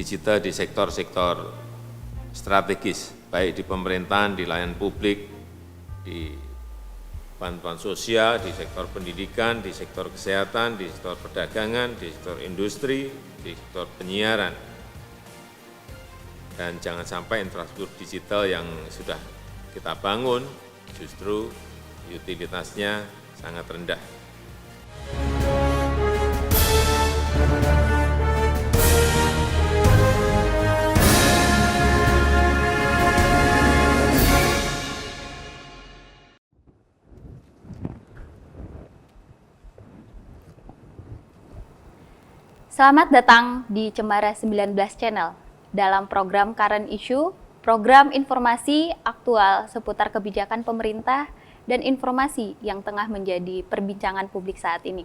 digital di sektor-sektor strategis, baik di pemerintahan, di layanan publik, di bantuan sosial, di sektor pendidikan, di sektor kesehatan, di sektor perdagangan, di sektor industri, di sektor penyiaran. Dan jangan sampai infrastruktur digital yang sudah kita bangun justru utilitasnya sangat rendah. Selamat datang di Cemara 19 Channel dalam program Current Issue, program informasi aktual seputar kebijakan pemerintah dan informasi yang tengah menjadi perbincangan publik saat ini.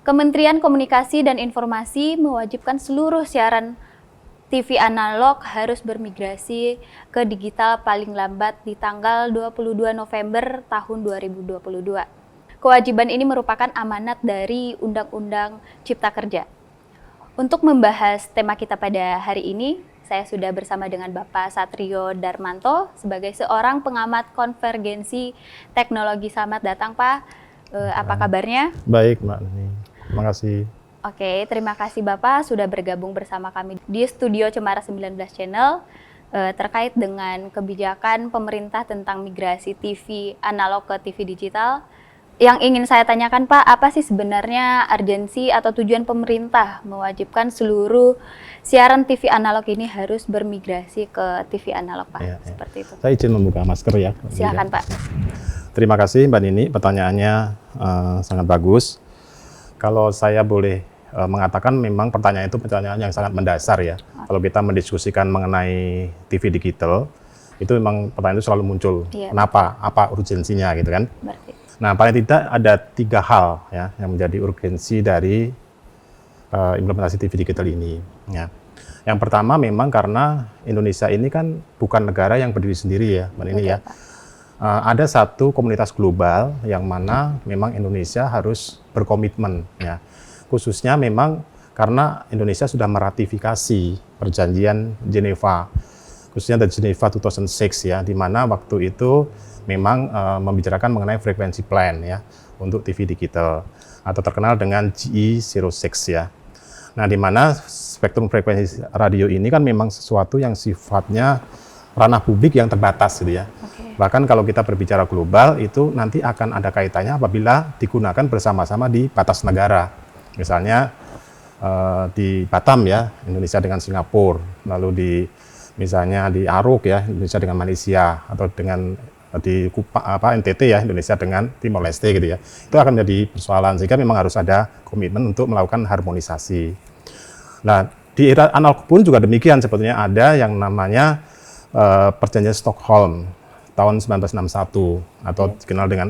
Kementerian Komunikasi dan Informasi mewajibkan seluruh siaran TV analog harus bermigrasi ke digital paling lambat di tanggal 22 November tahun 2022. Kewajiban ini merupakan amanat dari Undang-Undang Cipta Kerja. Untuk membahas tema kita pada hari ini, saya sudah bersama dengan Bapak Satrio Darmanto sebagai seorang pengamat konvergensi teknologi. Selamat datang, Pak. Apa kabarnya? Baik, Mbak. Terima kasih. Oke, terima kasih Bapak sudah bergabung bersama kami di studio Cemara 19 Channel terkait dengan kebijakan pemerintah tentang migrasi TV analog ke TV digital. Yang ingin saya tanyakan, Pak, apa sih sebenarnya urgensi atau tujuan pemerintah mewajibkan seluruh siaran TV analog ini harus bermigrasi ke TV analog, Pak? Ya, seperti itu. Saya izin membuka masker ya. Silakan, Pak. Terima kasih, Mbak Nini. Pertanyaannya sangat bagus. Kalau saya boleh mengatakan memang pertanyaan itu pertanyaan yang sangat mendasar ya. Kalau kita mendiskusikan mengenai TV digital, itu memang pertanyaan itu selalu muncul. Iya. Kenapa? Apa urgensinya gitu kan? Berarti. Nah, paling tidak ada 3 hal ya yang menjadi urgensi dari implementasi TV digital ini. Ya. Yang pertama memang karena Indonesia ini kan bukan negara yang berdiri sendiri ya, Mbak Nini ya. Ada satu komunitas global yang mana memang Indonesia harus berkomitmen ya. Khususnya memang karena Indonesia sudah meratifikasi perjanjian Geneva, khususnya dari Geneva 2006 ya, di mana waktu itu memang membicarakan mengenai frekuensi plan ya untuk TV digital atau terkenal dengan GE06 ya. Nah, di mana spektrum frekuensi radio ini kan memang sesuatu yang sifatnya ranah publik yang terbatas gitu ya. Okay. Bahkan kalau kita berbicara global itu nanti akan ada kaitannya apabila digunakan bersama-sama di batas negara. Misalnya di Batam ya, Indonesia dengan Singapura, lalu misalnya di Aruk ya, Indonesia dengan Malaysia, atau dengan di NTT ya, Indonesia dengan Timor Leste gitu ya. Itu akan menjadi persoalan, sehingga memang harus ada komitmen untuk melakukan harmonisasi. Nah, di era analog pun juga demikian, sebetulnya ada yang namanya Perjanjian Stockholm tahun 1961 atau dikenal dengan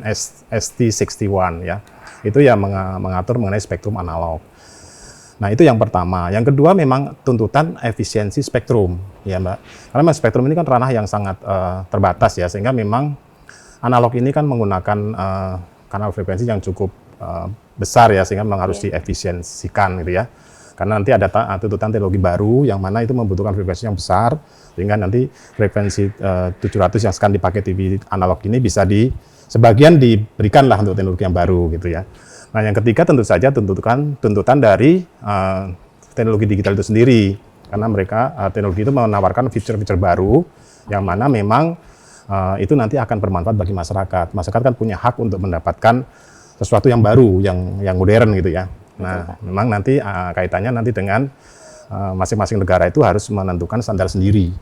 ST61 ya. Itu yang mengatur mengenai spektrum analog. Nah, itu yang pertama. Yang kedua memang tuntutan efisiensi spektrum, ya Mbak. Karena spektrum ini kan ranah yang sangat terbatas ya, sehingga memang analog ini kan menggunakan kanal frekuensi yang cukup besar ya, sehingga memang harus diefisiensikan gitu ya. Karena nanti ada tuntutan teknologi baru yang mana itu membutuhkan frekuensi yang besar, sehingga nanti frekuensi 700 yang sekarang dipakai TV analog ini bisa sebagian diberikanlah untuk teknologi yang baru gitu ya. Nah, yang ketiga tentu saja tuntutan dari teknologi digital itu sendiri, karena mereka teknologi itu menawarkan fitur-fitur baru yang mana memang itu nanti akan bermanfaat bagi masyarakat. Masyarakat kan punya hak untuk mendapatkan sesuatu yang baru, yang modern gitu ya. Nah, memang nanti kaitannya nanti dengan masing-masing negara itu harus menentukan standar sendiri.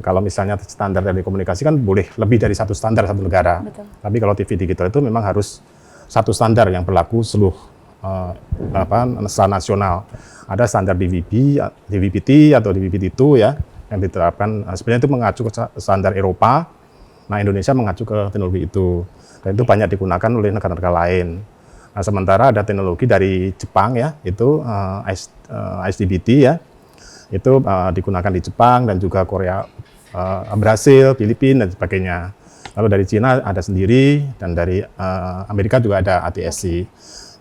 Kalau misalnya standar telekomunikasi kan boleh lebih dari satu standar satu negara. Betul. Tapi kalau TV digital itu memang harus satu standar yang berlaku seluruh secara nasional. Ada standar DVB-T atau DVB-T2 ya yang diterapkan. Sebenarnya itu mengacu ke standar Eropa. Nah, Indonesia mengacu ke teknologi itu. Dan itu banyak digunakan oleh negara-negara lain. Nah, sementara ada teknologi dari Jepang ya, itu SDBT ya. Itu digunakan di Jepang dan juga Korea, Brasil, Filipina dan sebagainya. Lalu dari Cina ada sendiri, dan dari Amerika juga ada ATSC.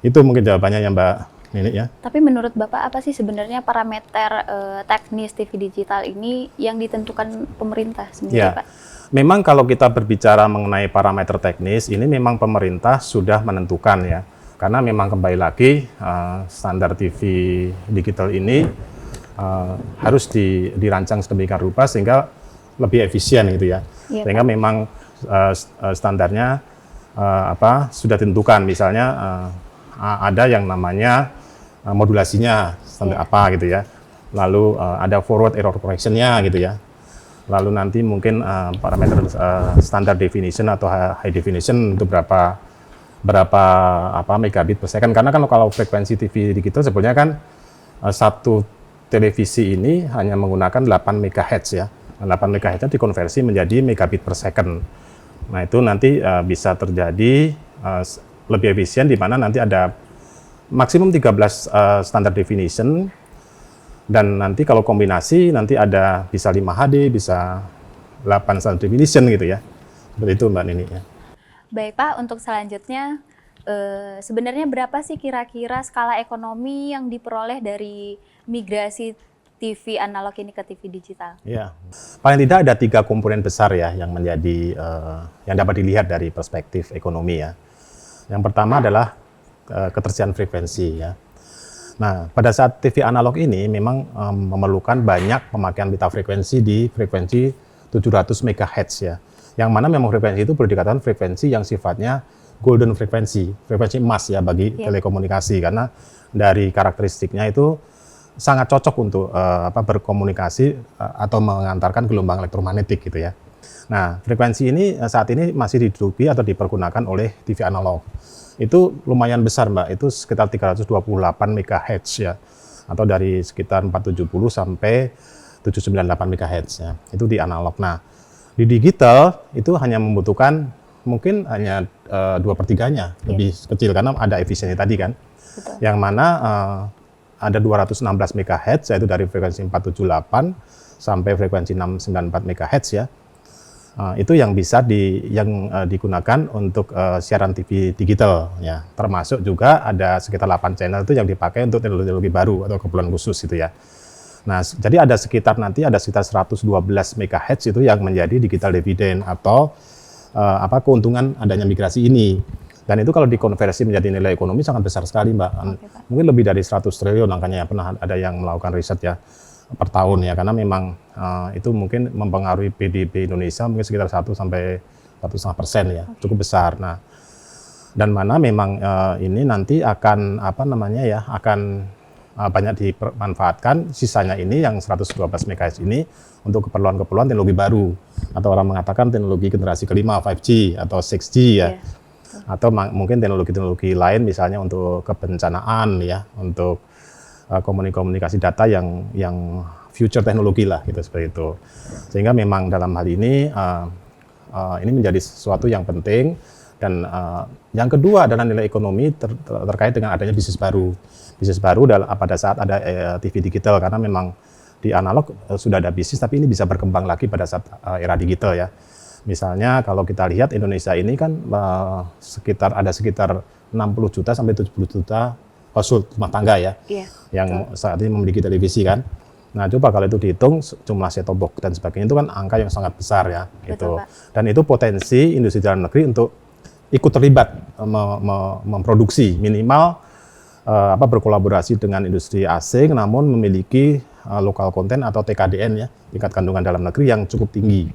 Itu mungkin jawabannya ya Mbak Ini ya. Tapi menurut Bapak apa sih sebenarnya parameter teknis TV digital ini yang ditentukan pemerintah sendiri, Ya, Pak? memang kalau kita berbicara mengenai parameter teknis, ini memang pemerintah sudah menentukan ya. Karena memang kembali lagi standar TV digital ini harus dirancang sedemikian rupa sehingga lebih efisien gitu ya. Iya, Sehingga memang standarnya sudah ditentukan. Misalnya ada yang namanya modulasinya standar apa gitu ya. Lalu ada forward error correction-nya gitu ya. Lalu nanti mungkin parameter standar definition atau high definition itu berapa megabit per second. Karena kan kalau frekuensi TV digital sebenarnya kan satu televisi ini hanya menggunakan 8 MHz ya. 8 MHz dikonversi menjadi megabit per second. Nah itu nanti bisa terjadi lebih efisien di mana nanti ada maksimum 13 standar definition, dan nanti kalau kombinasi nanti ada bisa 5 HD, bisa 8 standar definition gitu ya. Seperti itu Mbak Nini ya. Baik Pak, untuk selanjutnya sebenarnya berapa sih kira-kira skala ekonomi yang diperoleh dari migrasi TV analog ini ke TV digital? Ya, paling tidak ada 3 komponen besar ya yang menjadi yang dapat dilihat dari perspektif ekonomi ya. Yang pertama adalah ketersediaan frekuensi ya. Nah, pada saat TV analog ini memang memerlukan banyak pemakaian pita frekuensi di frekuensi 700 MHz ya. Yang mana memang frekuensi itu boleh dikatakan frekuensi yang sifatnya golden frekuensi emas ya bagi telekomunikasi, karena dari karakteristiknya itu sangat cocok untuk berkomunikasi atau mengantarkan gelombang elektromagnetik gitu ya. Nah, frekuensi ini saat ini masih diduduki atau dipergunakan oleh TV analog. Itu lumayan besar Mbak, itu sekitar 328 MHz ya, atau dari sekitar 470 sampai 798 MHz ya, itu di analog. Nah, di digital itu hanya membutuhkan mungkin hanya 2/3-nya, lebih kecil karena ada efisiensi tadi kan. Betul. Yang mana ada 216 MHz, yaitu dari frekuensi 478 sampai frekuensi 694 MHz ya. Itu yang bisa digunakan untuk siaran TV digital ya. Termasuk juga ada sekitar 8 channel itu yang dipakai untuk teknologi baru atau keperluan khusus itu ya. Nah, jadi ada sekitar 112 MHz itu yang menjadi digital dividend atau keuntungan adanya migrasi ini. Dan itu kalau dikonversi menjadi nilai ekonomi sangat besar sekali, Mbak. Mungkin lebih dari 100 triliun angkanya, pernah ada yang melakukan riset ya per tahun ya, karena memang itu mungkin mempengaruhi PDB Indonesia mungkin sekitar 1 sampai 1,5% ya, cukup besar. Nah, dan mana memang ini nanti akan akan banyak dimanfaatkan sisanya ini yang 112 MHz ini untuk keperluan teknologi baru, atau orang mengatakan teknologi generasi kelima 5G atau 6G ya. Atau mungkin teknologi-teknologi lain misalnya untuk kebencanaan ya, untuk komunikasi data yang future teknologi lah gitu, seperti itu. Sehingga memang dalam hal ini menjadi sesuatu yang penting. Dan yang kedua adalah nilai ekonomi terkait dengan adanya bisnis baru pada saat ada TV digital, karena memang di analog sudah ada bisnis, tapi ini bisa berkembang lagi pada saat era digital ya. Misalnya kalau kita lihat Indonesia ini kan sekitar 60 juta sampai 70 juta household rumah tangga ya, yang saat ini memiliki televisi kan. Nah, coba kalau itu dihitung jumlah set-top box dan sebagainya, itu kan angka yang sangat besar ya. Gitu. Dan itu potensi industri dalam negeri untuk ikut terlibat memproduksi minimal berkolaborasi dengan industri asing, namun memiliki lokal konten atau TKDN ya, tingkat kandungan dalam negeri yang cukup tinggi.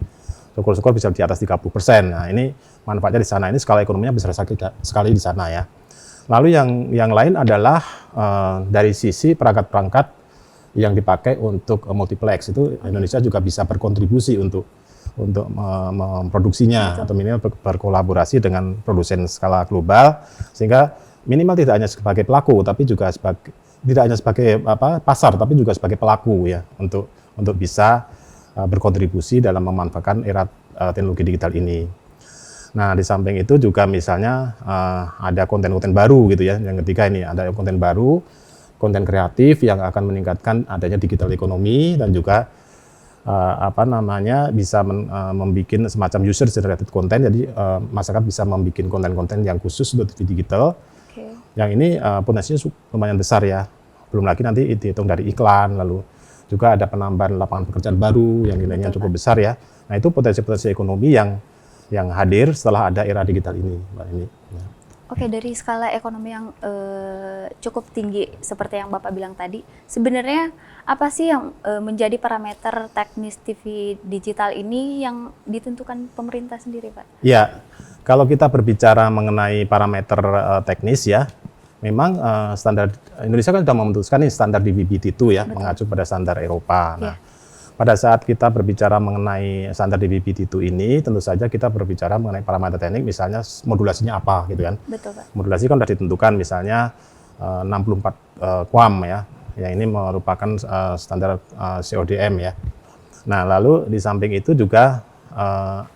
Syukur-syukur bisa di atas 30%. Nah, ini manfaatnya di sana. Ini skala ekonominya besar sekali di sana ya. Lalu yang lain adalah dari sisi perangkat-perangkat yang dipakai untuk multiplex, itu Indonesia juga bisa berkontribusi untuk memproduksinya atau minimal berkolaborasi dengan produsen skala global, sehingga minimal tidak hanya sebagai pelaku tapi juga tidak hanya sebagai pasar tapi juga sebagai pelaku ya, untuk bisa berkontribusi dalam memanfaatkan era teknologi digital ini. Nah, di samping itu juga misalnya ada konten-konten baru gitu ya. Yang ketiga ini ada konten baru, konten kreatif yang akan meningkatkan adanya digital ekonomi, dan juga bisa membuat semacam user generated content. Jadi masyarakat bisa membuat konten-konten yang khusus untuk TV digital. Yang ini potensinya lumayan besar ya. Belum lagi nanti dihitung dari iklan, lalu juga ada penambahan lapangan pekerjaan baru yang nilainya cukup besar ya. Nah itu potensi-potensi ekonomi yang hadir setelah ada era digital ini, Mbak ini. Ya. Oke, dari skala ekonomi yang cukup tinggi seperti yang Bapak bilang tadi, sebenarnya apa sih yang menjadi parameter teknis TV digital ini yang ditentukan pemerintah sendiri, Pak? Ya, kalau kita berbicara mengenai parameter teknis ya, memang standar Indonesia kan sudah memutuskan ini standar DVB-T2 ya, Betul. mengacu pada standar Eropa. Nah, Ya. pada saat kita berbicara mengenai standar DVB-T2 ini, tentu saja kita berbicara mengenai parameter teknik, misalnya modulasinya apa gitu kan. Betul, Pak. Modulasi kan sudah ditentukan, misalnya 64 QAM ya, yang ini merupakan standar CODM ya. Nah, lalu di samping itu juga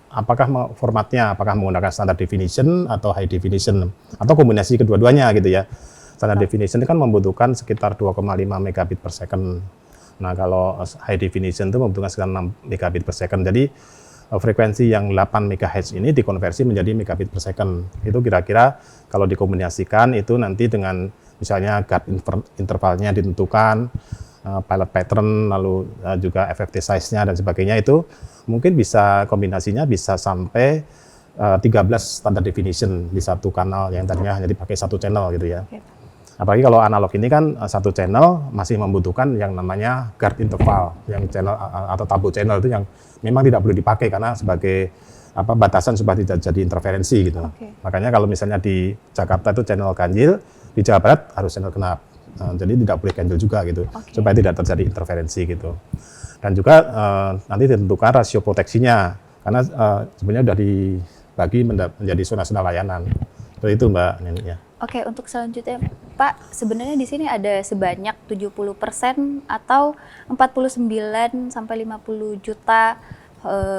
apakah formatnya, apakah menggunakan standar definition atau high definition, atau kombinasi kedua-duanya gitu ya. Standar definition itu kan membutuhkan sekitar 2,5 megabit per second. Nah, kalau high definition itu membutuhkan sekitar 6 megabit per second. Jadi frekuensi yang 8 MHz ini dikonversi menjadi megabit per second. Itu kira-kira kalau dikombinasikan itu nanti dengan misalnya guard intervalnya ditentukan, pilot pattern, lalu juga FFT size-nya dan sebagainya, itu mungkin bisa kombinasinya bisa sampai 13 standard definition di satu kanal yang tadinya hanya dipakai satu channel gitu ya. Oke. Apalagi kalau analog ini kan satu channel masih membutuhkan yang namanya guard interval, yang channel atau tabu channel itu yang memang tidak boleh dipakai karena sebagai batasan supaya tidak jadi interferensi gitu. Oke. Makanya kalau misalnya di Jakarta itu channel ganjil, di Jawa Barat harus channel genap. Jadi tidak boleh ganjil juga gitu, supaya tidak terjadi interferensi gitu. Dan juga nanti ditentukan rasio proteksinya, karena sebenarnya sudah dibagi menjadi zona-zona layanan. Seperti itu Mbak Neni ya. Oke, untuk selanjutnya Pak, sebenarnya di sini ada sebanyak 70% atau 49 sampai 50 juta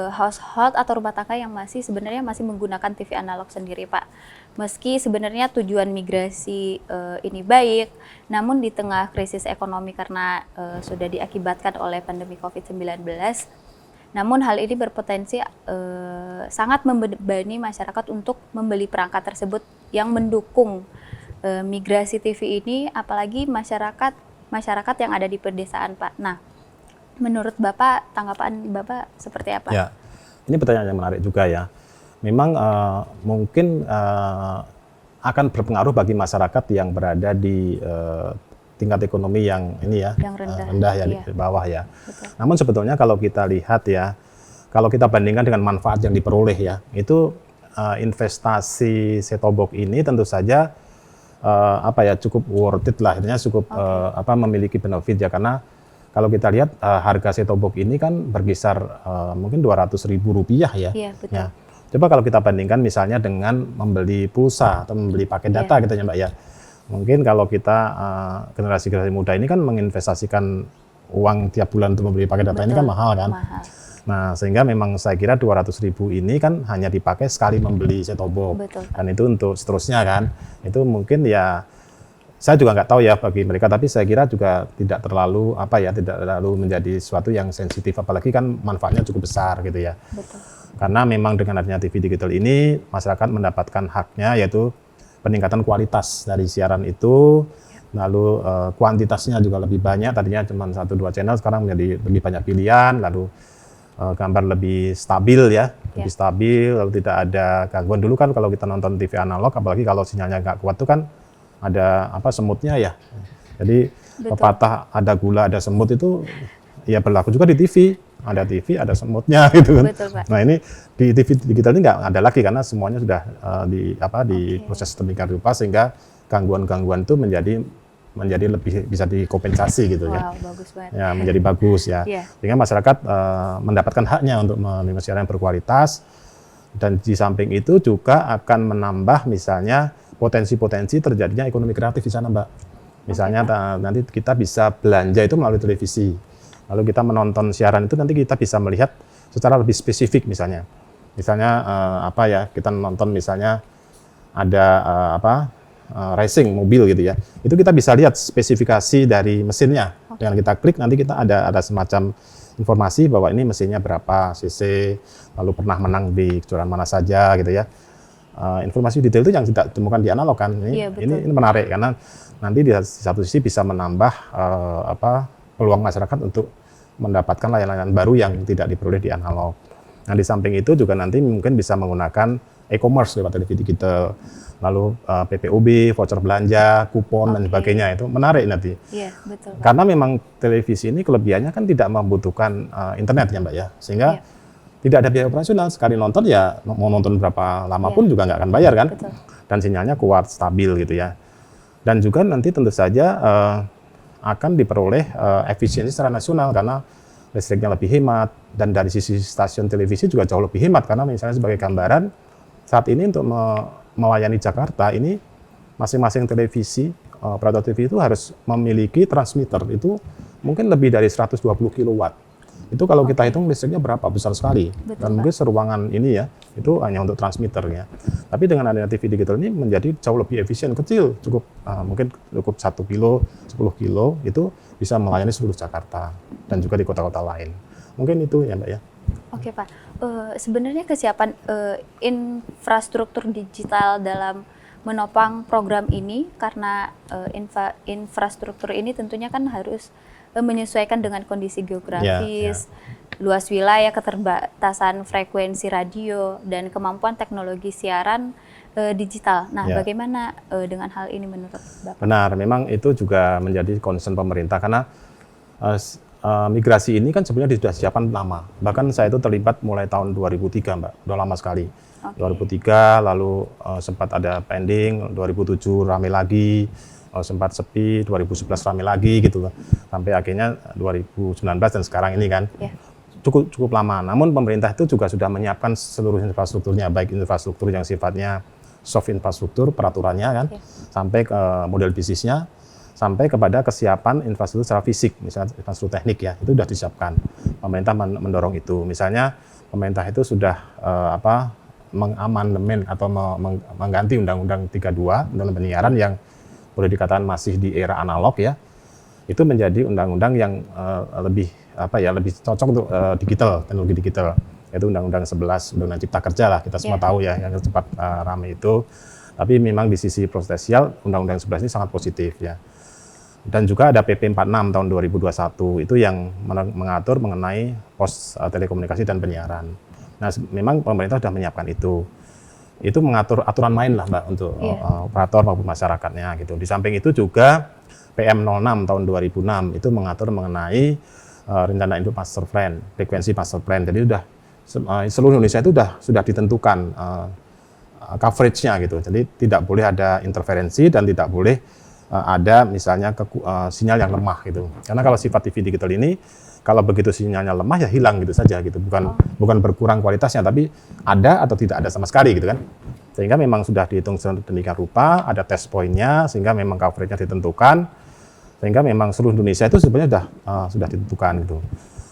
household atau rumah tangga yang sebenarnya masih menggunakan TV analog sendiri, Pak. Meski sebenarnya tujuan migrasi ini baik, namun di tengah krisis ekonomi karena sudah diakibatkan oleh pandemi COVID-19, namun hal ini berpotensi sangat membebani masyarakat untuk membeli perangkat tersebut yang mendukung migrasi TV ini, apalagi masyarakat yang ada di pedesaan, Pak. Nah, menurut Bapak, tanggapan Bapak seperti apa? Ya, ini pertanyaan yang menarik juga ya. Memang mungkin akan berpengaruh bagi masyarakat yang berada di tingkat ekonomi yang ini ya, yang rendah ya, iya. di bawah ya. Betul. Namun sebetulnya kalau kita lihat ya, kalau kita bandingkan dengan manfaat yang diperoleh ya, itu investasi set-top box ini tentu saja cukup worth it lah, artinya cukup memiliki benefit ya, karena kalau kita lihat harga set-top box ini kan berkisar mungkin Rp200.000 ya. Iya, betul. Ya. Coba kalau kita bandingkan misalnya dengan membeli pulsa atau membeli paket data gitu ya Mbak ya. Mungkin kalau kita generasi muda ini kan menginvestasikan uang tiap bulan untuk membeli paket data ini kan mahal kan. Mahal. Nah, sehingga memang saya kira 200.000 ini kan hanya dipakai sekali membeli set-top box. Betul. Dan itu untuk seterusnya kan. Itu mungkin ya saya juga nggak tahu ya bagi mereka, tapi saya kira juga tidak terlalu tidak terlalu menjadi sesuatu yang sensitif, apalagi kan manfaatnya cukup besar gitu ya. Betul. Karena memang dengan adanya TV digital ini masyarakat mendapatkan haknya, yaitu peningkatan kualitas dari siaran itu, lalu kuantitasnya juga lebih banyak, tadinya cuma 1-2 channel, sekarang menjadi lebih banyak pilihan, lalu gambar lebih stabil ya, lebih stabil, lalu tidak ada gangguan. Dulu kan kalau kita nonton TV analog, apalagi kalau sinyalnya nggak kuat itu kan ada semutnya ya. Jadi pepatah ada gula ada semut itu ya berlaku juga di TV. Ada TV, ada semutnya gitu kan. Betul, Pak. Nah ini di TV digital ini nggak ada lagi karena semuanya sudah diproses sedemikian rupa sehingga gangguan-gangguan itu menjadi lebih bisa dikompensasi gitu ya. Wow, bagus banget. Ya menjadi bagus ya. Iya. Sehingga masyarakat mendapatkan haknya untuk menerima siaran yang berkualitas, dan di samping itu juga akan menambah misalnya potensi-potensi terjadinya ekonomi kreatif di sana, Mbak. Misalnya nanti kita bisa belanja itu melalui televisi. Lalu kita menonton siaran itu nanti kita bisa melihat secara lebih spesifik misalnya. Misalnya kita nonton misalnya ada racing mobil gitu ya. Itu kita bisa lihat spesifikasi dari mesinnya. Dengan kita klik nanti kita ada semacam informasi bahwa ini mesinnya berapa cc, lalu pernah menang di kejuaraan mana saja gitu ya. informasi detail itu yang tidak ditemukan di analog kan. Iya, betul. Ini menarik karena nanti di satu sisi bisa menambah peluang masyarakat untuk mendapatkan layanan baru yang tidak diperoleh di analog. Nah, di samping itu juga nanti mungkin bisa menggunakan e-commerce lewat televisi digital, lalu PPOB, voucher belanja, kupon dan sebagainya. Itu menarik nanti. Iya, betul, Pak. Karena memang televisi ini kelebihannya kan tidak membutuhkan internet ya Mbak ya, sehingga tidak ada biaya operasional. Sekali nonton ya mau nonton berapa lama pun juga nggak akan bayar kan. Betul. Dan sinyalnya kuat, stabil gitu ya. Dan juga nanti tentu saja akan diperoleh efisiensi secara nasional karena listriknya lebih hemat, dan dari sisi stasiun televisi juga jauh lebih hemat karena misalnya sebagai gambaran saat ini untuk melayani Jakarta ini masing-masing televisi operator TV itu harus memiliki transmitter itu mungkin lebih dari 120 kW. Itu kalau kita hitung listriknya berapa, besar sekali. Betul, Dan mungkin seruangan ini ya itu hanya untuk transmitternya. Tapi dengan adanya TV digital ini menjadi jauh lebih efisien, kecil, cukup mungkin cukup 1 kilo, 10 kilo itu bisa melayani seluruh Jakarta dan juga di kota-kota lain. Mungkin itu ya Mbak ya. Oke Pak, sebenarnya kesiapan infrastruktur digital dalam menopang program ini karena infrastruktur ini tentunya kan harus menyesuaikan dengan kondisi geografis, luas wilayah, keterbatasan frekuensi radio, dan kemampuan teknologi siaran digital. Nah, bagaimana dengan hal ini menurut Bapak? Benar, memang itu juga menjadi concern pemerintah karena migrasi ini kan sebenarnya sudah disiapkan lama. Bahkan saya itu terlibat mulai tahun 2003, Mbak. Udah lama sekali. 2003, lalu sempat ada pending, 2007 rame lagi, sempat sepi, 2011 rame lagi gitu. Sampai akhirnya 2019 dan sekarang ini kan. Cukup lama. Namun pemerintah itu juga sudah menyiapkan seluruh infrastrukturnya, baik infrastruktur yang sifatnya soft infrastruktur, peraturannya kan, sampai ke model bisnisnya, sampai kepada kesiapan infrastruktur secara fisik, misalnya infrastruktur teknik ya, itu sudah disiapkan. Pemerintah mendorong itu. Misalnya pemerintah itu sudah mengamandemen atau mengganti Undang-Undang 32, Undang-Undang Penyiaran yang boleh dikatakan masih di era analog ya, itu menjadi undang-undang yang lebih cocok untuk digital, teknologi digital. Itu Undang-Undang 11, Undang-Undang Cipta Kerja lah, kita semua tahu ya, yang cepat ramai itu. Tapi memang di sisi proses-sosial, Undang-Undang 11 ini sangat positif ya. Dan juga ada PP 46 tahun 2021, itu yang mengatur mengenai pos telekomunikasi dan penyiaran. Nah, memang pemerintah sudah menyiapkan itu. Itu mengatur aturan main lah Mbak, untuk operator maupun masyarakatnya gitu. Di samping itu juga PM 06 tahun 2006, itu mengatur mengenai rencana induk master plan, frekuensi master plan. Jadi seluruh Indonesia itu sudah ditentukan coverage-nya gitu. Jadi tidak boleh ada interferensi dan tidak boleh ada misalnya sinyal yang lemah gitu. Karena kalau sifat TV digital ini, kalau begitu sinyalnya lemah ya hilang gitu saja gitu. Bukan berkurang kualitasnya, tapi ada atau tidak ada sama sekali gitu kan. Sehingga memang sudah dihitung sedemikian rupa, ada test point-nya, sehingga memang coverage-nya ditentukan, sehingga memang seluruh Indonesia itu sebenarnya sudah ditentukan gitu.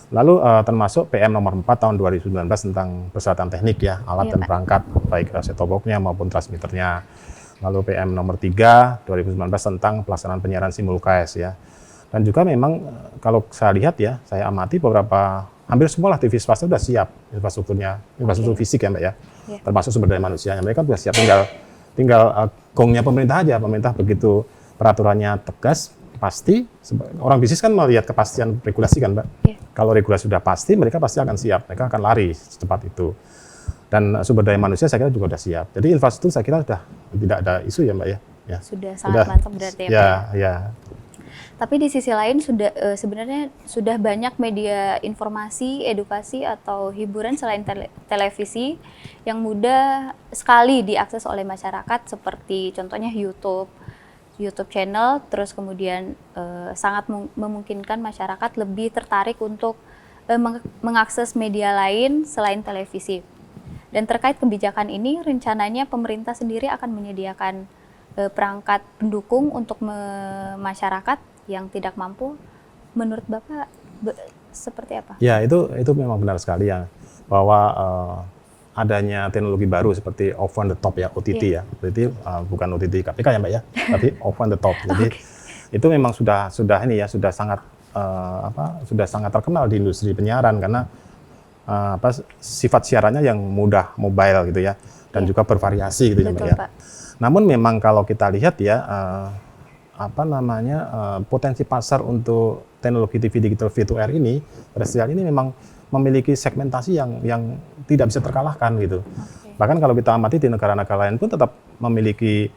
Lalu termasuk PM nomor 4 tahun 2019 tentang persyaratan teknik ya, alat dan perangkat, baik set-top box-nya maupun transmitternya. Lalu PM nomor 3 2019 tentang pelaksanaan penyiaran simulcast ya. Dan juga memang kalau saya lihat ya, saya amati hampir semua lah TV swasta sudah siap infrastrukturnya, infrastruktur fisik ya Mbak ya, termasuk sumber daya manusianya. Mereka sudah siap, tinggal gongnya pemerintah aja. Pemerintah begitu peraturannya tegas, pasti orang bisnis kan melihat kepastian regulasi kan Mbak. Kalau regulasi sudah pasti, mereka pasti akan siap, mereka akan lari secepat itu. Dan sumber daya manusia saya kira juga sudah siap. Jadi infrastruktur saya kira sudah tidak ada isu ya Mbak ya. Sudah sangat mantap berarti ya Pak. Ya. Tapi di sisi lain sebenarnya sudah banyak media informasi, edukasi atau hiburan selain televisi yang mudah sekali diakses oleh masyarakat, seperti contohnya YouTube channel, terus kemudian sangat memungkinkan masyarakat lebih tertarik untuk mengakses media lain selain televisi. Dan terkait kebijakan ini, rencananya pemerintah sendiri akan menyediakan perangkat pendukung untuk masyarakat yang tidak mampu. Menurut Bapak seperti apa? Ya, itu memang benar sekali ya, bahwa adanya teknologi baru seperti off on the top ya, OTT ya. OTT bukan OTT KPK ya Mbak ya, tapi off on the top. Jadi itu memang sudah sangat terkenal di industri penyiaran karena sifat siarannya yang mudah, mobile gitu ya. dan juga bervariasi gitu ya, Mbak Betul, ya. Pak. Namun memang kalau kita lihat ya potensi pasar untuk teknologi TV digital free to air ini, terrestrial ini memang memiliki segmentasi yang tidak bisa terkalahkan gitu. Bahkan kalau kita amati di negara-negara lain pun tetap memiliki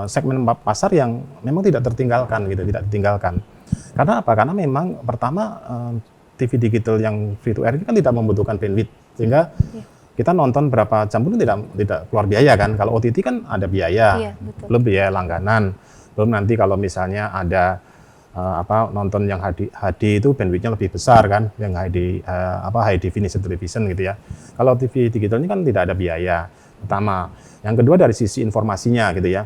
segmen pasar yang memang tidak tertinggalkan gitu, tidak ditinggalkan. Karena apa? Karena memang pertama TV digital yang free to air ini kan tidak membutuhkan bandwidth, sehingga kita nonton berapa jam pun tidak keluar biaya kan. Kalau OTT kan ada biaya, belum biaya langganan, belum nanti kalau misalnya ada nonton yang HD itu bandwidthnya lebih besar kan, yang high definition television gitu ya. Kalau TV digital ini kan tidak ada biaya pertama. Yang kedua dari sisi informasinya gitu ya.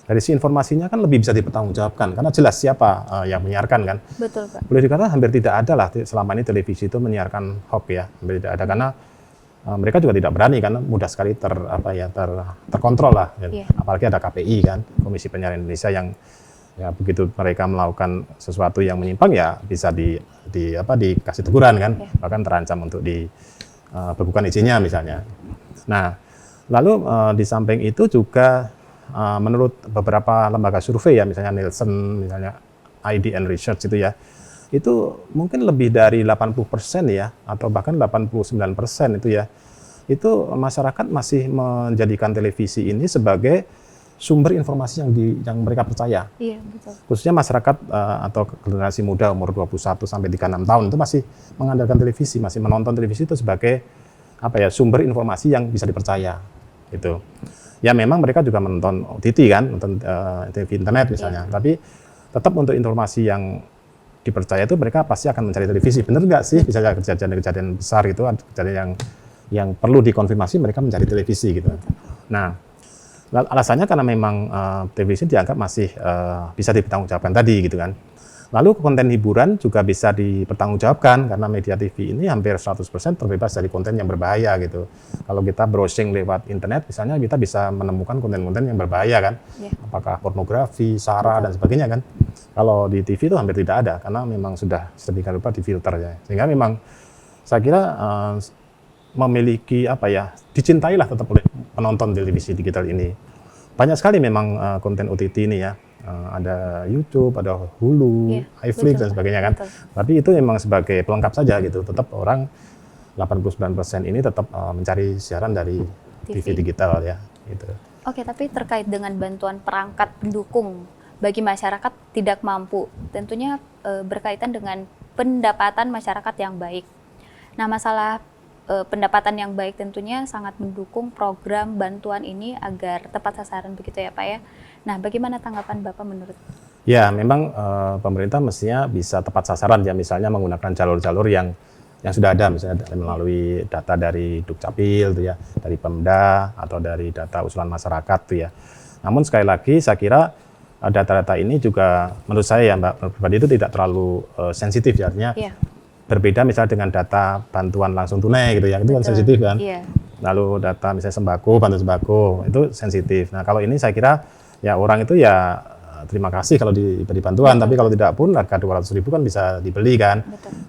Dari sisi informasinya kan lebih bisa dipertanggungjawabkan karena jelas siapa yang menyiarkan kan. Betul, Pak. Boleh dikatakan hampir tidak ada lah selama ini televisi itu menyiarkan hoax ya, hampir tidak ada karena mereka juga tidak berani karena mudah sekali terkontrol lah. Apalagi ada KPI kan, Komisi Penyiaran Indonesia yang ya begitu mereka melakukan sesuatu yang menyimpang ya bisa dikasih teguran kan, bahkan terancam untuk dibekukan izinnya misalnya. Nah, lalu di samping itu juga menurut beberapa lembaga survei ya, misalnya Nielsen, misalnya IDN Research itu ya, itu mungkin lebih dari 80% ya, atau bahkan 89% itu ya, itu masyarakat masih menjadikan televisi ini sebagai sumber informasi yang mereka percaya. Iya, betul. Khususnya masyarakat atau generasi muda umur 21 sampai 36 tahun itu masih mengandalkan televisi, masih menonton televisi itu sebagai sumber informasi yang bisa dipercaya. Gitu. Ya memang mereka juga menonton OTT kan, nonton TV internet misalnya, tapi tetap untuk informasi yang dipercaya itu mereka pasti akan mencari televisi. Benar nggak sih? Bisa kejadian besar itu, kejadian yang perlu dikonfirmasi mereka mencari televisi gitu. Nah, alasannya karena memang televisi dianggap masih bisa dipertanggungjawabkan tadi gitu kan. Lalu konten hiburan juga bisa dipertanggungjawabkan karena media TV ini hampir 100% terbebas dari konten yang berbahaya gitu. Kalau kita browsing lewat internet misalnya kita bisa menemukan konten-konten yang berbahaya kan. Apakah pornografi, sara dan sebagainya kan. Kalau di TV itu hampir tidak ada karena memang sudah sedemikian rupa difilter ya. Sehingga memang saya kira memiliki dicintailah tetap oleh penonton televisi digital ini. Banyak sekali memang konten OTT ini ya. Ada YouTube, ada Hulu, iFlix dan sebagainya kan. Tapi itu memang sebagai pelengkap saja gitu. Tetap orang 89% ini tetap mencari siaran dari TV digital ya. Gitu. Oke, tapi terkait dengan bantuan perangkat pendukung bagi masyarakat tidak mampu, tentunya berkaitan dengan pendapatan masyarakat yang baik. Nah, masalah pendapatan yang baik tentunya sangat mendukung program bantuan ini agar tepat sasaran begitu ya Pak ya. Nah, bagaimana tanggapan Bapak menurut? Ya, memang pemerintah mestinya bisa tepat sasaran ya, misalnya menggunakan jalur-jalur yang sudah ada, misalnya melalui data dari Dukcapil tuh ya, dari Pemda atau dari data usulan masyarakat tuh ya. Namun sekali lagi saya kira data-data ini juga menurut saya ya Mbak pribadi itu tidak terlalu sensitif ya, artinya berbeda misalnya dengan data bantuan langsung tunai gitu ya, itu kan sensitif kan. Lalu data misalnya sembako, bantuan sembako itu sensitif. Nah kalau ini saya kira ya orang itu ya terima kasih kalau diberi bantuan, tapi kalau tidak pun harga 200.000 kan bisa dibeli kan.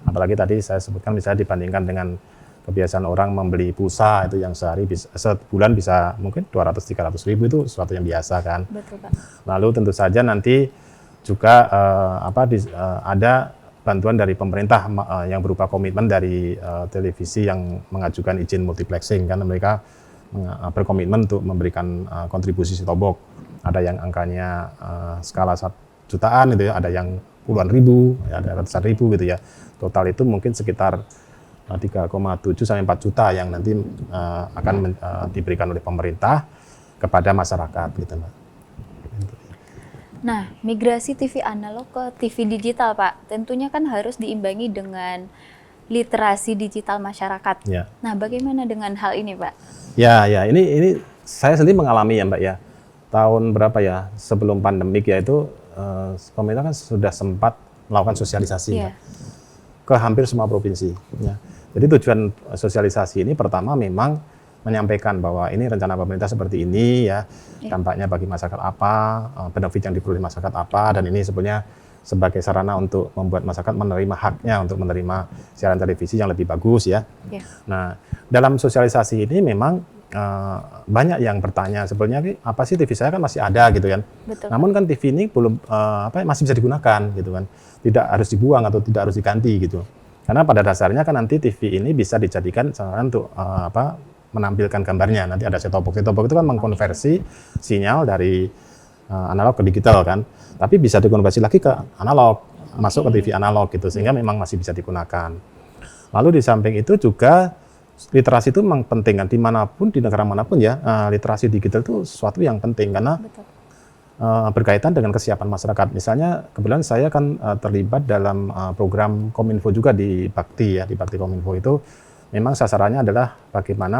Apalagi tadi saya sebutkan misalnya dibandingkan dengan kebiasaan orang membeli pulsa itu yang sebulan bisa mungkin 200-300 ribu itu sesuatu yang biasa kan. Betul, Pak. Lalu tentu saja nanti juga ada bantuan dari pemerintah yang berupa komitmen dari televisi yang mengajukan izin multiplexing karena mereka berkomitmen untuk memberikan kontribusi setobok. Ada yang angkanya skala 1 jutaan itu ya, ada yang puluhan ribu, ya, ada ratusan ribu gitu ya. Total itu mungkin sekitar 3,7 sampai 4 juta yang nanti akan diberikan oleh pemerintah kepada masyarakat gitu, Mbak. Nah, migrasi TV analog ke TV digital, Pak, tentunya kan harus diimbangi dengan literasi digital masyarakat. Ya. Nah, bagaimana dengan hal ini, Pak? Ya, ini saya sendiri mengalami ya, Mbak ya. Tahun berapa ya sebelum pandemik ya itu pemerintah kan sudah sempat melakukan sosialisasi ya, ke hampir semua provinsi. Ya. Jadi tujuan sosialisasi ini pertama memang menyampaikan bahwa ini rencana pemerintah seperti ini ya, dampaknya bagi masyarakat apa, benefit yang diperoleh masyarakat apa, dan ini sebenarnya sebagai sarana untuk membuat masyarakat menerima haknya untuk menerima siaran televisi yang lebih bagus ya. Nah, dalam sosialisasi ini memang banyak yang bertanya sebenarnya apa sih TV saya kan masih ada gitu kan. Betul. Namun kan TV ini belum masih bisa digunakan gitu kan. Tidak harus dibuang atau tidak harus diganti gitu. Karena pada dasarnya kan nanti TV ini bisa dijadikan untuk menampilkan gambarnya. Nanti ada set-top box. Set-top box itu kan mengkonversi sinyal dari analog ke digital kan. Tapi bisa dikonversi lagi ke analog, masuk ke TV analog gitu sehingga memang masih bisa digunakan. Lalu di samping itu juga literasi itu memang penting kan dimanapun di negara manapun ya, literasi digital itu sesuatu yang penting karena berkaitan dengan kesiapan masyarakat. Misalnya kebetulan saya kan terlibat dalam program Kominfo juga di Bakti ya, di Bakti Kominfo itu memang sasarannya adalah bagaimana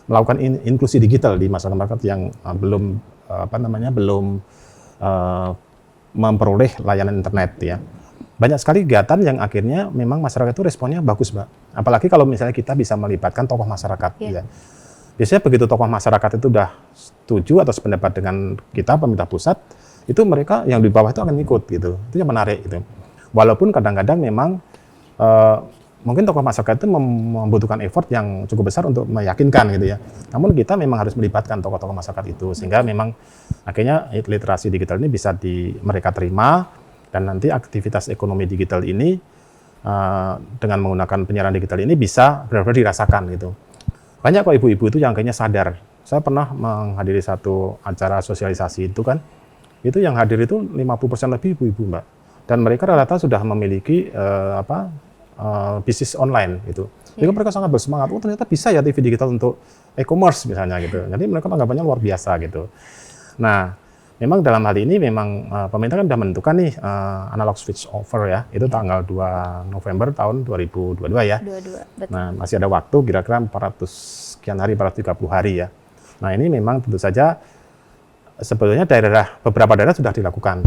melakukan inklusi digital di masyarakat yang belum belum memperoleh layanan internet ya. Banyak sekali kegiatan yang akhirnya memang masyarakat itu responnya bagus, Mbak. Apalagi kalau misalnya kita bisa melibatkan tokoh masyarakat. Ya. Biasanya begitu tokoh masyarakat itu udah setuju atau sependapat dengan kita, pemerintah pusat, itu mereka yang di bawah itu akan ikut gitu. Itu yang menarik gitu. Walaupun kadang-kadang memang mungkin tokoh masyarakat itu membutuhkan effort yang cukup besar untuk meyakinkan gitu ya. Namun kita memang harus melibatkan tokoh-tokoh masyarakat itu sehingga memang akhirnya literasi digital ini bisa mereka terima. Dan nanti aktivitas ekonomi digital ini dengan menggunakan penyiaran digital ini bisa benar-benar dirasakan gitu. Banyak kok ibu-ibu itu yang akhirnya sadar. Saya pernah menghadiri satu acara sosialisasi itu kan, itu yang hadir itu 50% lebih ibu-ibu, Mbak. Dan mereka rata-rata sudah memiliki bisnis online gitu. Jadi mereka sangat bersemangat. Oh ternyata bisa ya TV digital untuk e-commerce misalnya gitu. Jadi mereka anggapannya luar biasa gitu. Nah. Memang dalam hal ini memang pemerintah kan sudah menentukan nih analog switch over ya, itu tanggal 2 November tahun 2022 ya. 22, betul. Nah masih ada waktu kira-kira 400 sekian hari, 430 hari ya. Nah ini memang tentu saja sebetulnya beberapa daerah sudah dilakukan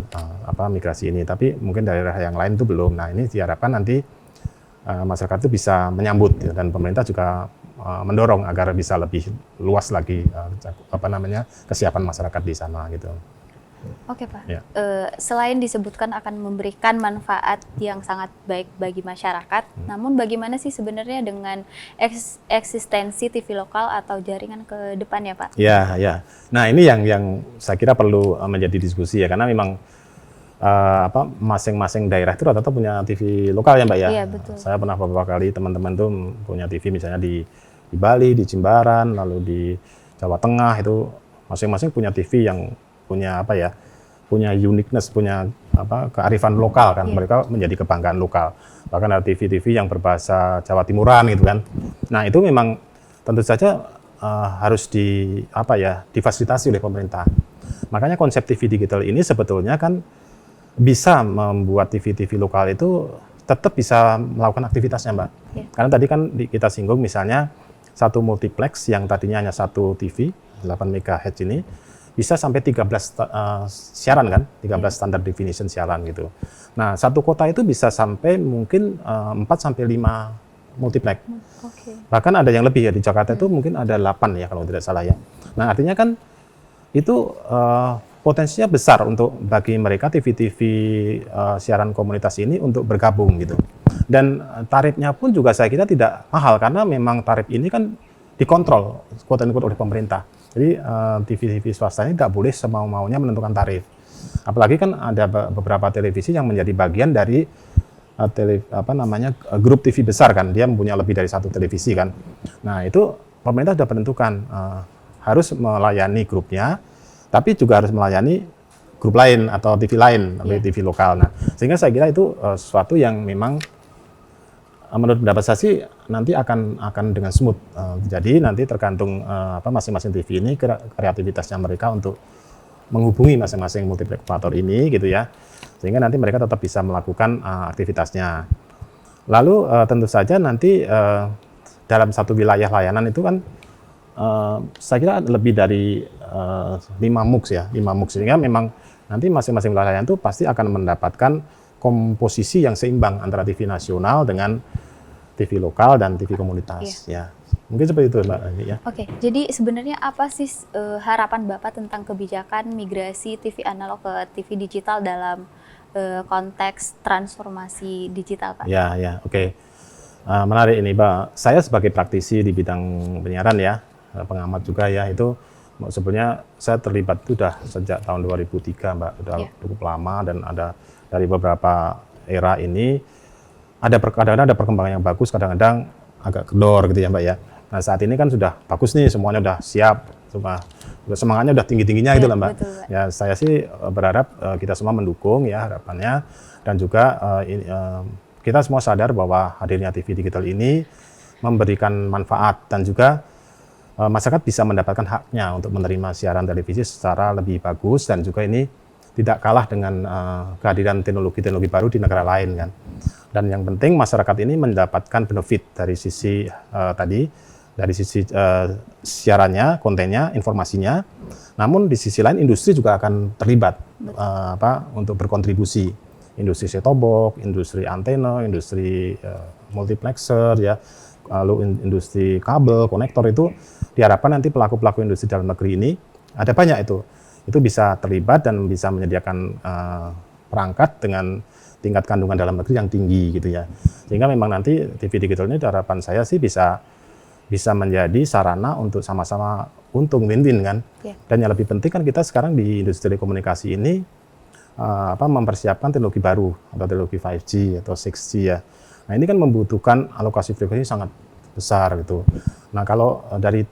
migrasi ini, tapi mungkin daerah yang lain itu belum. Nah ini diharapkan nanti masyarakat itu bisa menyambut ya, dan pemerintah juga mendorong agar bisa lebih luas lagi kesiapan masyarakat di sana gitu. Oke Pak, ya. Selain disebutkan akan memberikan manfaat yang sangat baik bagi masyarakat, namun bagaimana sih sebenarnya dengan eksistensi TV lokal atau jaringan ke depannya Pak? Ya. Nah ini yang saya kira perlu menjadi diskusi ya, karena memang masing-masing daerah itu rata-rata punya TV lokal ya Mbak ya. Iya betul. Saya pernah beberapa kali teman-teman tuh punya TV misalnya di Bali, di Jimbaran, lalu di Jawa Tengah itu masing-masing punya TV yang punya punya uniqueness, punya kearifan lokal kan, mereka menjadi kebanggaan lokal. Bahkan ada TV-TV yang berbahasa Jawa Timuran gitu kan. Nah itu memang tentu saja harus difasilitasi oleh pemerintah. Makanya konsep TV digital ini sebetulnya kan bisa membuat TV-TV lokal itu tetap bisa melakukan aktivitasnya Mbak. Karena tadi kan kita singgung misalnya satu multiplex yang tadinya hanya satu TV 8 MHz ini bisa sampai 13 siaran kan, 13 standar definition siaran gitu. Nah, satu kota itu bisa sampai mungkin 4 sampai 5 multiplex. Bahkan ada yang lebih ya, di Jakarta itu mungkin ada 8 ya kalau tidak salah ya. Nah, artinya kan itu potensinya besar untuk bagi mereka TV-TV siaran komunitas ini untuk bergabung gitu. Dan tarifnya pun juga saya kira tidak mahal karena memang tarif ini kan dikontrol quote-unquote oleh pemerintah. Jadi TV-TV swasta ini tidak boleh semau-maunya menentukan tarif. Apalagi kan ada beberapa televisi yang menjadi bagian dari grup TV besar kan, dia mempunyai lebih dari satu televisi kan. Nah itu pemerintah sudah menentukan harus melayani grupnya, tapi juga harus melayani grup lain atau TV lain, TV lokal. Nah sehingga saya kira itu sesuatu yang memang menurut pendapat saya sih nanti akan dengan smooth. Jadi nanti tergantung masing-masing TV ini kreativitasnya mereka untuk menghubungi masing-masing multiplex operator ini gitu ya. Sehingga nanti mereka tetap bisa melakukan aktivitasnya. Lalu tentu saja nanti dalam satu wilayah layanan itu kan saya kira lebih dari 5 MUX ya, 5 MUX. Sehingga memang nanti masing-masing wilayah layanan itu pasti akan mendapatkan komposisi yang seimbang antara TV nasional dengan TV lokal dan TV komunitas. Ya, mungkin seperti itu Mbak. Ya. Oke, jadi sebenarnya apa sih harapan Bapak tentang kebijakan migrasi TV analog ke TV digital dalam konteks transformasi digital Pak? Ya, oke. Menarik ini, Mbak. Saya sebagai praktisi di bidang penyiaran ya, pengamat juga ya, itu sebenarnya saya terlibat itu sudah sejak tahun 2003, Mbak. Sudah cukup lama dan ada dari beberapa era ini, kadang-kadang ada perkembangan yang bagus, kadang-kadang agak kendor gitu ya, Mbak ya. Nah, saat ini kan sudah bagus nih, semuanya sudah siap, semangatnya udah tinggi-tingginya gitu lah, Mbak. Betul, Mbak. Ya, saya sih berharap kita semua mendukung ya harapannya, dan juga kita semua sadar bahwa hadirnya TV digital ini memberikan manfaat dan juga masyarakat bisa mendapatkan haknya untuk menerima siaran televisi secara lebih bagus, dan juga ini tidak kalah dengan kehadiran teknologi-teknologi baru di negara lain kan. Dan yang penting masyarakat ini mendapatkan benefit dari sisi dari sisi siarannya, kontennya, informasinya. Namun di sisi lain industri juga akan terlibat untuk berkontribusi. Industri set-top box, industri antena, industri multiplexer ya, lalu industri kabel, konektor, itu diharapkan nanti pelaku-pelaku industri dalam negeri ini ada banyak itu bisa terlibat dan bisa menyediakan perangkat dengan tingkat kandungan dalam negeri yang tinggi gitu ya. Sehingga memang nanti TV digital ini harapan saya sih bisa menjadi sarana untuk sama-sama untung, win-win kan. Dan yang lebih penting kan kita sekarang di industri telekomunikasi ini mempersiapkan teknologi baru atau teknologi 5G atau 6G ya. Nah, ini kan membutuhkan alokasi frekuensi sangat besar gitu. Nah, kalau dari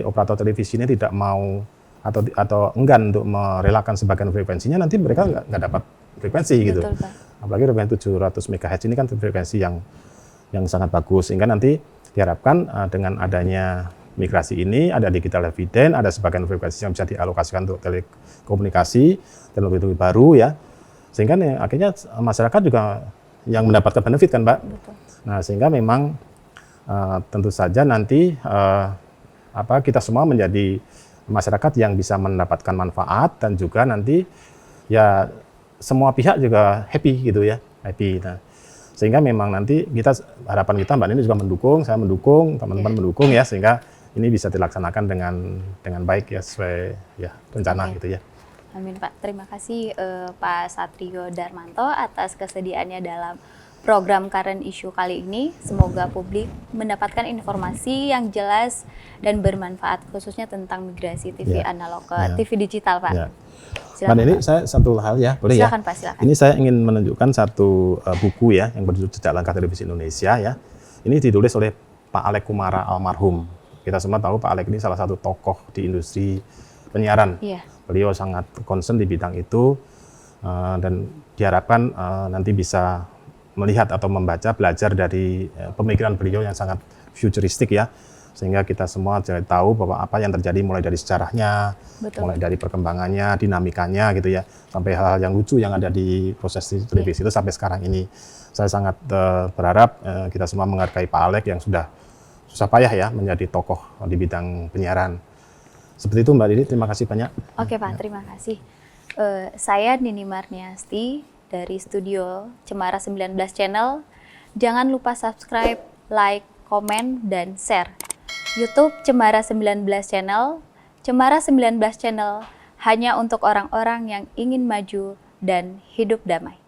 operator televisi ini tidak mau atau enggan untuk merelakan sebagian frekuensinya, nanti mereka nggak dapat frekuensi gitu. Betul, apalagi frekuensi 700 MHz ini kan frekuensi yang sangat bagus, sehingga nanti diharapkan dengan adanya migrasi ini ada digital dividend, ada sebagian frekuensi yang bisa dialokasikan untuk telekomunikasi, teknologi baru ya, sehingga akhirnya masyarakat juga yang mendapatkan benefit kan, Mbak. Betul. Nah, sehingga memang tentu saja nanti kita semua menjadi masyarakat yang bisa mendapatkan manfaat, dan juga nanti ya semua pihak juga happy gitu ya, happy. Nah, sehingga memang nanti harapan kita, Mbak Nini juga mendukung, saya mendukung, teman-teman mendukung ya, sehingga ini bisa dilaksanakan dengan baik ya, sesuai ya rencana gitu ya. Amin, Pak. Terima kasih Pak Satrio Darmanto atas kesediaannya dalam program Current Issue kali ini. Semoga publik mendapatkan informasi yang jelas dan bermanfaat, khususnya tentang migrasi TV analog ke TV digital, Pak. Ya. Silakan, ini Pak. saya satu hal ya, boleh silakan, ya? Pak, silakan. Ini saya ingin menunjukkan satu buku ya, yang berjudul Jejak Langkah Televisi Indonesia ya. Ini ditulis oleh Pak Alek Kumara almarhum. Kita semua tahu Pak Alek ini salah satu tokoh di industri penyiaran. Iya. Beliau sangat concern di bidang itu, dan diharapkan nanti bisa melihat atau belajar dari pemikiran beliau yang sangat futuristik ya, sehingga kita semua jadi tahu bahwa apa yang terjadi mulai dari sejarahnya, mulai dari perkembangannya, dinamikanya gitu ya, sampai hal-hal yang lucu yang ada di proses televisi itu sampai sekarang ini. Saya sangat berharap kita semua menghargai Pak Alek yang sudah susah payah ya menjadi tokoh di bidang penyiaran. Seperti itu, Mbak Didi, terima kasih banyak. Oke, Pak, terima kasih. Saya Nini Marniasti dari studio Cemara 19 Channel. Jangan lupa subscribe, like, komen, dan share YouTube Cemara 19 Channel. Cemara 19 Channel hanya untuk orang-orang yang ingin maju dan hidup damai.